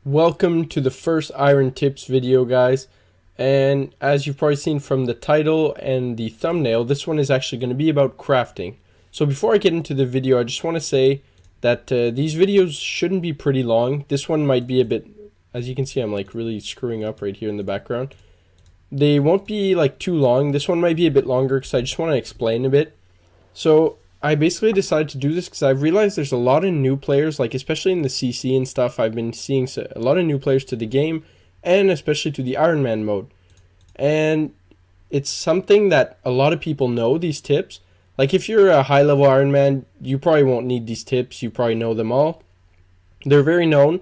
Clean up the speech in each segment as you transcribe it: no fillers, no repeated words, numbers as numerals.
Welcome to the first Iron Tips video, guys. And as you've probably seen from the title and the thumbnail, this one is actually going to be about crafting. So before I get into the video, I just want to say that these videos shouldn't be pretty long. This one might be a bit, as you can see, I'm like really screwing up right here in the background. They won't be like too long. This one might be a bit longer because I just want to explain a bit. So I basically decided to do this because I've realized there's a lot of new players, like especially in the CC and stuff. I've been seeing a lot of new players to the game, and especially to the Iron Man mode. And it's something that a lot of people know, these tips. Like if you're a high level Iron Man, you probably won't need these tips. You probably know them all. They're very known,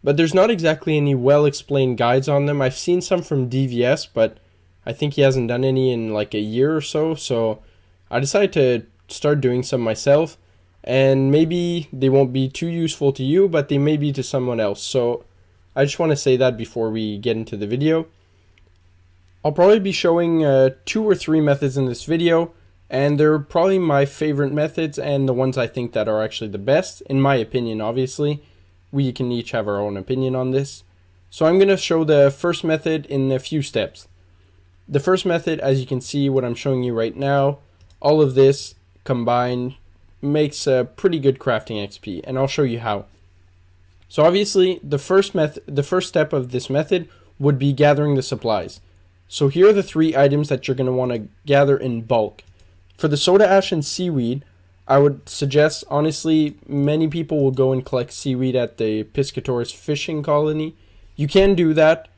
but there's not exactly any well explained guides on them. I've seen some from DVS, but I think he hasn't done any in like a year or so. So I decided to start doing some myself, and maybe they won't be too useful to you, but they may be to someone else. So I just want to say that before we get into the video. I'll probably be showing 2 or 3 methods in this video, and they're probably my favorite methods and the ones I think that are actually the best, in my opinion. Obviously we can each have our own opinion on this. So I'm going to show the first method in a few steps. The first method, as you can see what I'm showing you right now, all of this combined makes a pretty good crafting XP, and I'll show you how. So obviously the first step of this method would be gathering the supplies. So here are the 3 items that you're going to want to gather in bulk. For the soda ash and seaweed, I would suggest, honestly, many people will go and collect seaweed at the Piscators fishing colony. You can do that.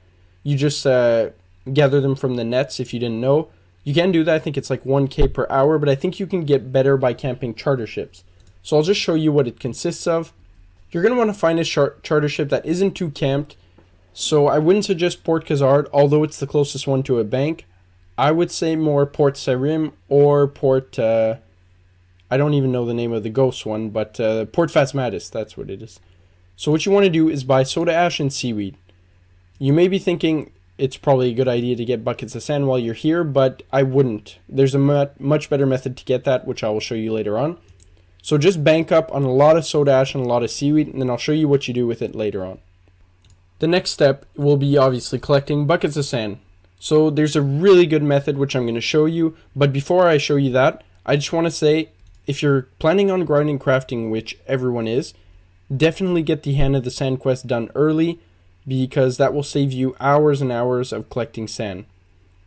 You just gather them from the nets if you didn't know. You can do that. I think it's like 1k per hour, but I think you can get better by camping charter ships. So I'll just show you what it consists of. You're going to want to find a charter ship that isn't too camped. So I wouldn't suggest Port Khazard, although it's the closest one to a bank. I would say more Port Sarim or Port, I don't even know the name of the ghost one, but Port Phasmatis, that's what it is. So what you want to do is buy soda ash and seaweed. You may be thinking it's probably a good idea to get buckets of sand while you're here, but I wouldn't. There's a much better method to get that, which I will show you later on. So just bank up on a lot of soda ash and a lot of seaweed, and then I'll show you what you do with it later on. The next step will be obviously collecting buckets of sand. So there's a really good method which I'm going to show you, but before I show you that, I just want to say, if you're planning on grinding crafting, which everyone is, definitely get the Hand of the Sand quest done early, because that will save you hours and hours of collecting sand.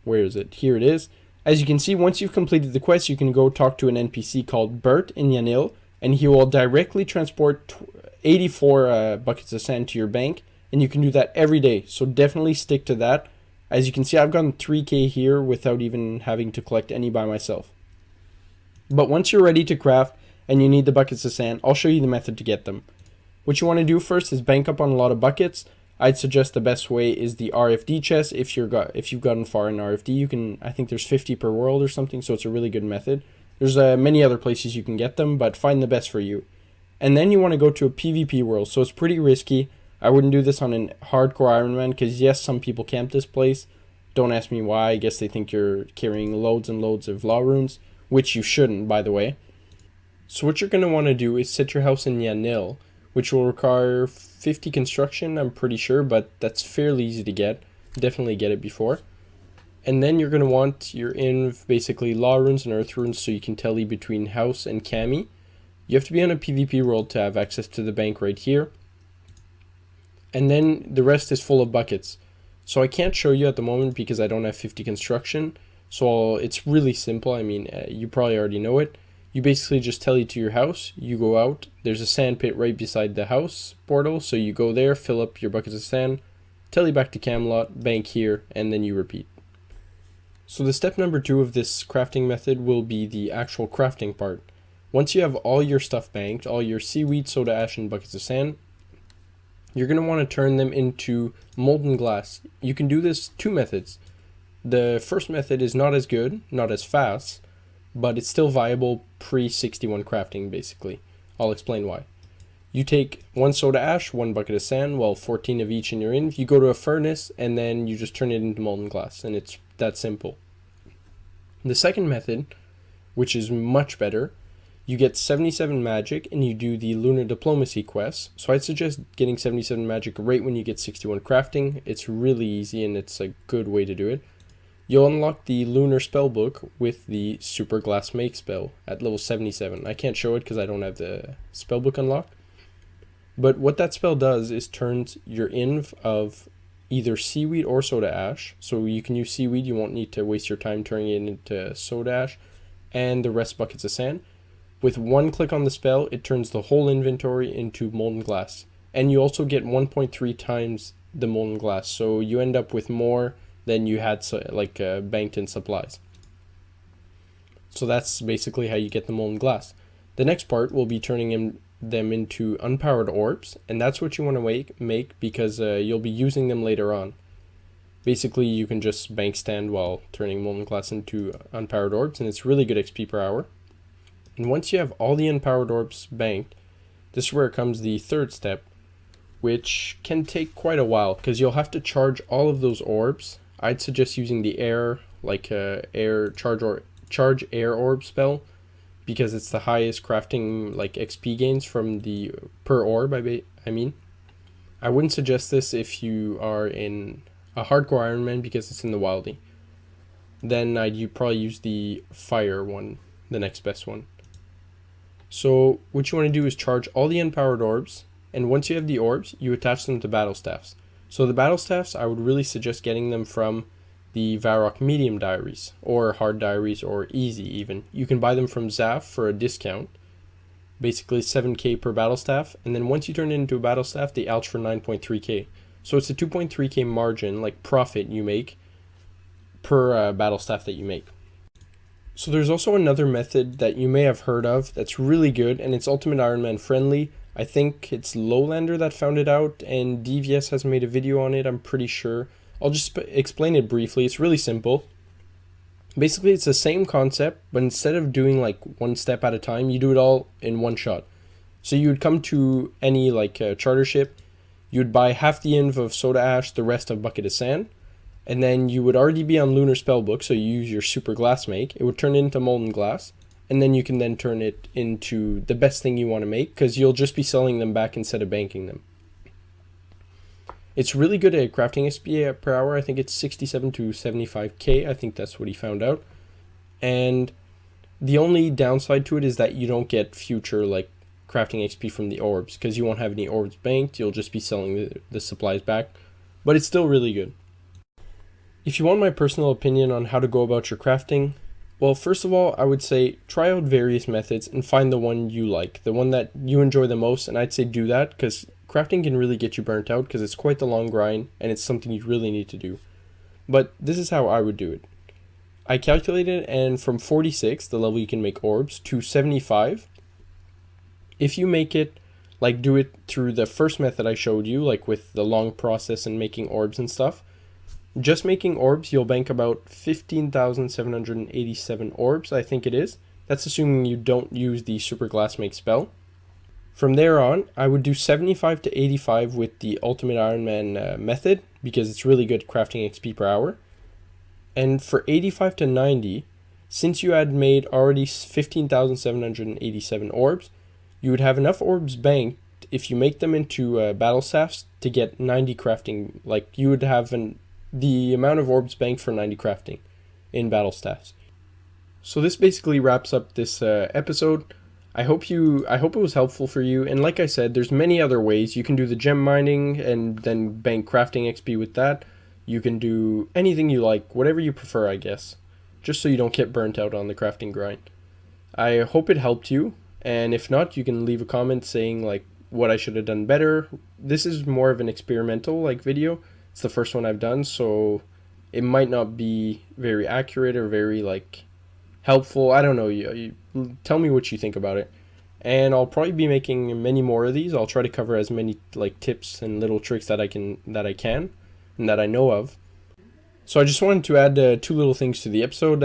Where is it? Here it is. As you can see, once you've completed the quest, you can go talk to an NPC called Bert in Yanille, and he will directly transport 84 buckets of sand to your bank, and you can do that every day. So definitely stick to that. As you can see, I've gotten 3k here without even having to collect any by myself. But once you're ready to craft and you need the buckets of sand, I'll show you the method to get them. What you want to do first is bank up on a lot of buckets. I'd suggest the best way is the RFD chest. If you've gotten far in RFD, you can, I think there's 50 per world or something, so it's a really good method. There's many other places you can get them, but find the best for you. And then you want to go to a PvP world, so it's pretty risky. I wouldn't do this on a hardcore Iron Man, because yes, some people camp this place. Don't ask me why. I guess they think you're carrying loads and loads of law runes, which you shouldn't, by the way. So what you're going to want to do is set your house in Yanille, which will require 50 construction, I'm pretty sure, but that's fairly easy to get. Definitely get it before. And then you're going to want your basically law runes and earth runes, so you can tally between house and cami. You have to be on a PvP world to have access to the bank right here. And then the rest is full of buckets. So I can't show you at the moment because I don't have 50 construction. So it's really simple. I mean, you probably already know it. You basically just tally to your house, you go out, there's a sand pit right beside the house portal, so you go there, fill up your buckets of sand, tally back to Camelot, bank here, and then you repeat. So the step number 2 of this crafting method will be the actual crafting part. Once you have all your stuff banked, all your seaweed, soda ash, and buckets of sand, you're going to want to turn them into molten glass. You can do this 2 methods. The first method is not as good, not as fast, but it's still viable pre-61 crafting, basically. I'll explain why. You take 1 soda ash, 1 bucket of sand, well, 14 of each in your in. You go to a furnace, and then you just turn it into molten glass, and it's that simple. The second method, which is much better, you get 77 magic and you do the Lunar Diplomacy quest. So I'd suggest getting 77 magic right when you get 61 crafting. It's really easy and it's a good way to do it. You'll unlock the Lunar Spellbook with the Super Glass Make spell at level 77. I can't show it because I don't have the spellbook unlocked. But what that spell does is turns your inv of either seaweed or soda ash. So you can use seaweed, you won't need to waste your time turning it into soda ash, and the rest buckets of sand. With one click on the spell, it turns the whole inventory into molten glass. And you also get 1.3 times the molten glass, so you end up with more than you had banked in supplies. So that's basically how you get the molten glass. The next part will be turning them into unpowered orbs, and that's what you want to make because you'll be using them later on. Basically, you can just bank stand while turning molten glass into unpowered orbs, and it's really good XP per hour. And once you have all the unpowered orbs banked, this is where comes the third step, which can take quite a while because you'll have to charge all of those orbs. I'd suggest using the charge air orb spell because it's the highest crafting XP gains from the per orb. I mean, I wouldn't suggest this if you are in a hardcore Iron Man because it's in the Wildy. Then you probably use the fire one, the next best one. So what you want to do is charge all the unpowered orbs, and once you have the orbs, you attach them to battle staffs. So the battle staffs, I would really suggest getting them from the Varrock Medium Diaries, or Hard Diaries, or Easy even. You can buy them from Zaf for a discount, basically 7k per battle staff, and then once you turn it into a battle staff, they ouch for 9.3k. So it's a 2.3k margin, profit you make per battle staff that you make. So there's also another method that you may have heard of that's really good, and it's Ultimate Iron Man friendly. I think it's Lowlander that found it out, and DVS has made a video on it, I'm pretty sure. I'll just explain it briefly. It's really simple. Basically, it's the same concept, but instead of doing one step at a time, you do it all in one shot. So you would come to any charter ship, you would buy half the inv of soda ash, the rest of bucket of sand, and then you would already be on Lunar Spellbook, so you use your Super Glass Make. It would turn into molten glass, and then you can then turn it into the best thing you want to make, because you'll just be selling them back instead of banking them. It's really good at crafting XP per hour. I think it's 67 to 75k. I think that's what he found out. And the only downside to it is that you don't get future crafting XP from the orbs, because you won't have any orbs banked. You'll just be selling the supplies back. But it's still really good. If you want my personal opinion on how to go about your crafting, well, first of all, I would say try out various methods and find the one you like, the one that you enjoy the most, and I'd say do that because crafting can really get you burnt out because it's quite the long grind and it's something you really need to do. But this is how I would do it. I calculated, and from 46, the level you can make orbs, to 75, if you make it, do it through the first method I showed you, with the long process and making orbs and stuff, just making orbs, you'll bank about 15,787 orbs, I think it is. That's assuming you don't use the Super Glass Make spell. From there on, I would do 75 to 85 with the Ultimate Iron Man method, because it's really good crafting XP per hour. And for 85 to 90, since you had made already 15,787 orbs, you would have enough orbs banked if you make them into battle staffs to get 90 crafting. You would have the amount of orbs banked for 90 crafting in battle staffs. So this basically wraps up this episode. I hope it was helpful for you, and like I said, there's many other ways. You can do the gem mining and then bank crafting XP with that. You can do anything you like, whatever you prefer, I guess, just so you don't get burnt out on the crafting grind. I hope it helped you, and if not, you can leave a comment saying what I should have done better. This is more of an experimental video. It's the first one I've done, so it might not be very accurate or very helpful. I don't know. You tell me what you think about it, and I'll probably be making many more of these. I'll try to cover as many tips and little tricks that I can and that I know of. So I just wanted to add two little things to the episode.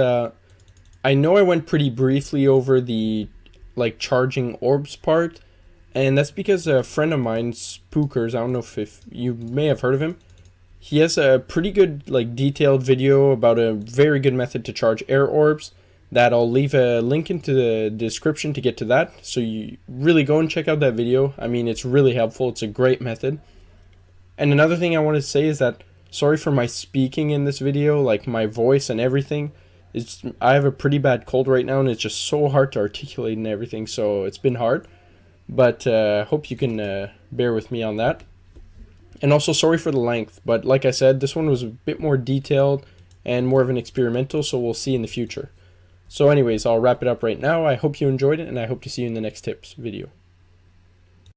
I know I went pretty briefly over the charging orbs part, and that's because a friend of mine, Spookers, I don't know if you may have heard of him. He has a pretty good detailed video about a very good method to charge air orbs that I'll leave a link into the description to get to that. So you really go and check out that video. I mean, it's really helpful. It's a great method. And another thing I want to say is that sorry for my speaking in this video, like my voice and everything. I have a pretty bad cold right now, and it's just so hard to articulate and everything, so it's been hard. But hope you can bear with me on that. And also sorry for the length, but like I said, this one was a bit more detailed and more of an experimental, so we'll see in the future. So anyways, I'll wrap it up right now. I hope you enjoyed it, and I hope to see you in the next tips video.